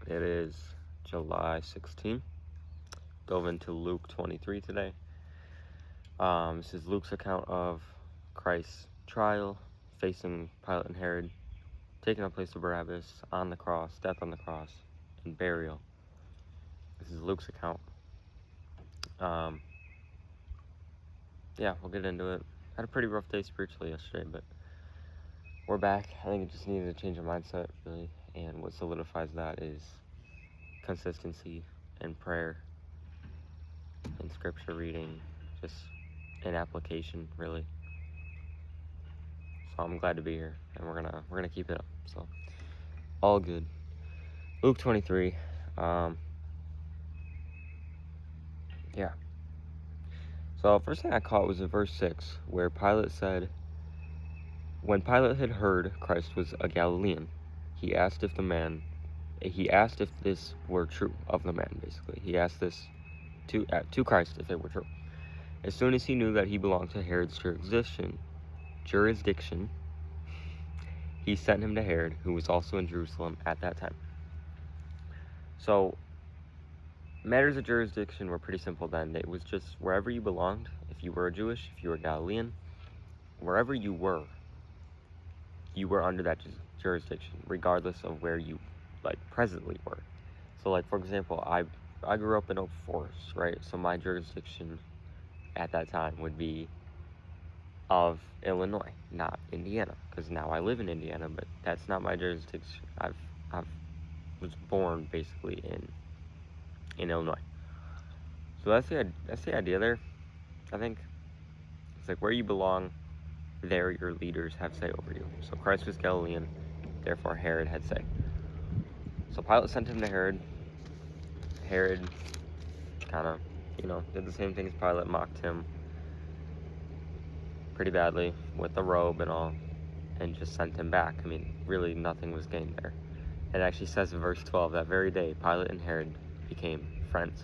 It is July 16th. Dove into Luke 23 today. This is Luke's account of Christ's trial, facing Pilate and Herod, taking the place of Barabbas, on the cross, death on the cross, and burial. This is Luke's account. Yeah, we'll get into it. Had a pretty rough day spiritually yesterday, but we're back. I think it just needed to change our mindset, really. And what solidifies that is consistency and prayer and scripture reading, just an application, really. So I'm glad to be here, and we're gonna keep it up. So all good. Luke 23. Yeah. So first thing I caught was in verse 6, where Pilate said, when Pilate had heard Christ was a Galilean, he asked if this were true of the man, basically. He asked this to Christ if it were true. As soon as he knew that he belonged to Herod's jurisdiction, he sent him to Herod, who was also in Jerusalem at that time. So, matters of jurisdiction were pretty simple then. It was just wherever you belonged. If you were Jewish, if you were Galilean, wherever you were under that jurisdiction, regardless of where you, presently were. So, for example, I grew up in Oak Forest, right? So my jurisdiction at that time would be of Illinois, not Indiana, because now I live in Indiana, but that's not my jurisdiction. I was born basically in Illinois. So that's the idea there. I think it's where you belong, there your leaders have say over you. So Christ was Galilean, therefore Herod had say. So Pilate sent him to Herod. Herod kind of, did the same thing as Pilate, mocked him pretty badly with the robe and all, and just sent him back. I mean, really nothing was gained there. It actually says in verse 12, that very day Pilate and Herod became friends,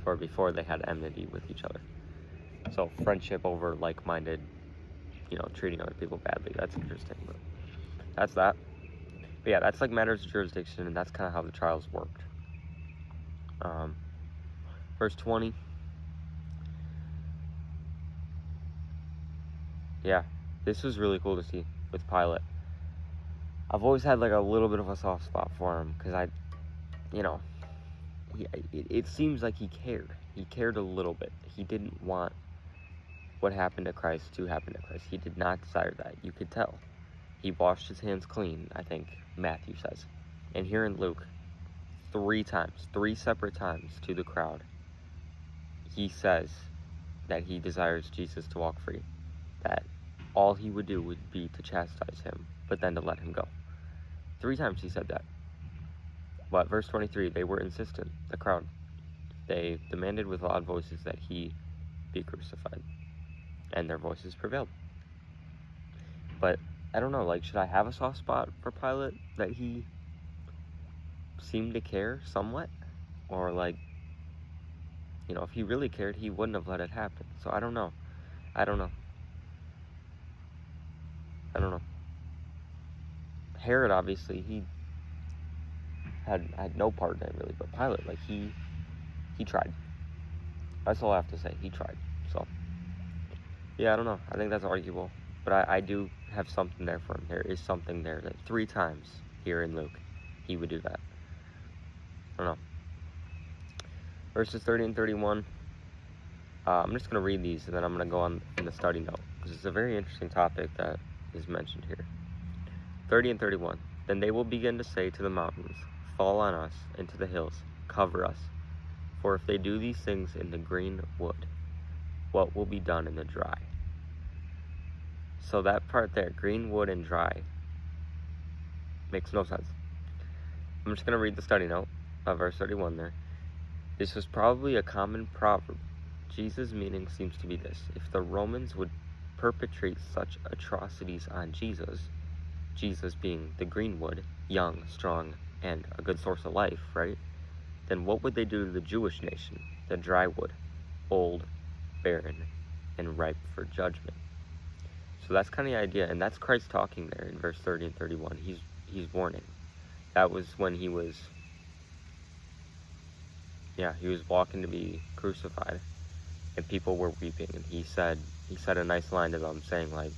for before they had enmity with each other. So friendship over like-minded, treating other people badly. That's interesting, but that's that. But yeah, that's matters of jurisdiction, and that's kind of how the trials worked. Verse 20. Yeah, this was really cool to see with Pilate. I've always had a little bit of a soft spot for him, because it seems like he cared. He cared a little bit. He didn't want what happened to Christ to happen to Christ. He did not desire that. You could tell. He washed his hands clean, I think Matthew says. And here in Luke, 3 separate times to the crowd, he says that he desires Jesus to walk free. That all he would do would be to chastise him, but then to let him go. 3 times he said that. But verse 23, they were insistent, the crowd. They demanded with loud voices that he be crucified. And their voices prevailed. But I don't know, should I have a soft spot for Pilate, that he seemed to care somewhat? Or if he really cared, he wouldn't have let it happen. So I don't know. Herod, obviously, he had no part in it, really. But Pilate, he tried. That's all I have to say. He tried. So, yeah, I don't know. I think that's arguable. But I do have something there for him. There is something there. 3 times here in Luke, he would do that. I don't know. Verses 30 and 31. I'm just going to read these, and then I'm going to go on in the study note, because it's a very interesting topic that is mentioned here. 30 and 31. Then they will begin to say to the mountains, fall on us, and to the hills, cover us. For if they do these things in the green wood, what will be done in the dry? So that part there, green wood and dry, makes no sense. I'm just going to read the study note of verse 31 there. This was probably a common proverb. Jesus' meaning seems to be this: if the Romans would perpetrate such atrocities on Jesus being the green wood, young, strong, and a good source of life, right? Then what would they do to the Jewish nation, the dry wood, old, barren, and ripe for judgment? So that's kind of the idea, and that's Christ talking there in verse 30 and 31. He's warning. That was when he was yeah, he was walking to be crucified, and people were weeping, and he said a nice line to them, saying like,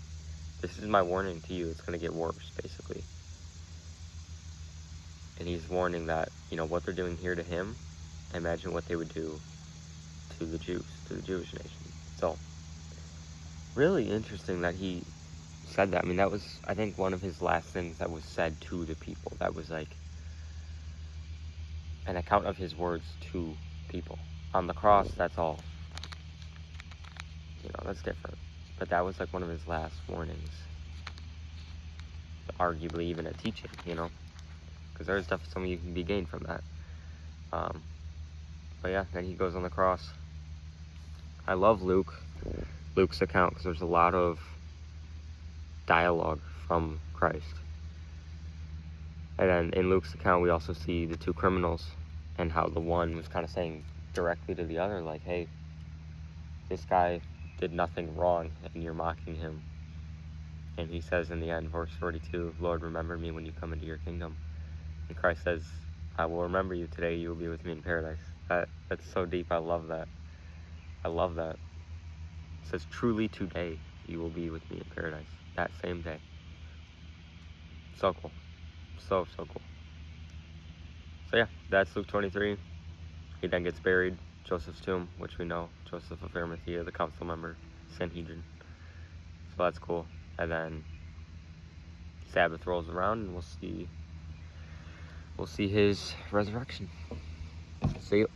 "This is my warning to you. It's gonna get worse," basically. And he's warning that, you know, what they're doing here to him, imagine what they would do to the Jews, to the Jewish nation. So, really interesting that he said that. I mean, that was, I think, one of his last things that was said to the people. That was like an account of his words to people. On the cross, that's all. You know, that's different. But that was like one of his last warnings. Arguably even a teaching, you know? Because there's definitely something you can be gained from that. But yeah, then he goes on the cross. I love Luke's account, because there's a lot of dialogue from Christ. And then in Luke's account, we also see the two criminals, and how the one was kind of saying directly to the other, like, hey, this guy did nothing wrong, and you're mocking him. And he says in the end, verse 42, Lord, remember me when you come into your kingdom. And Christ says, I will remember you today, you will be with me in paradise. That's so deep. I love that. I love that. It says, truly today you will be with me in paradise. That same day. So cool. So cool. So yeah, that's Luke 23. He then gets buried. Joseph's tomb, which we know, Joseph of Arimathea, the council member, Sanhedrin. So that's cool. And then Sabbath rolls around, and we'll see his resurrection. See you.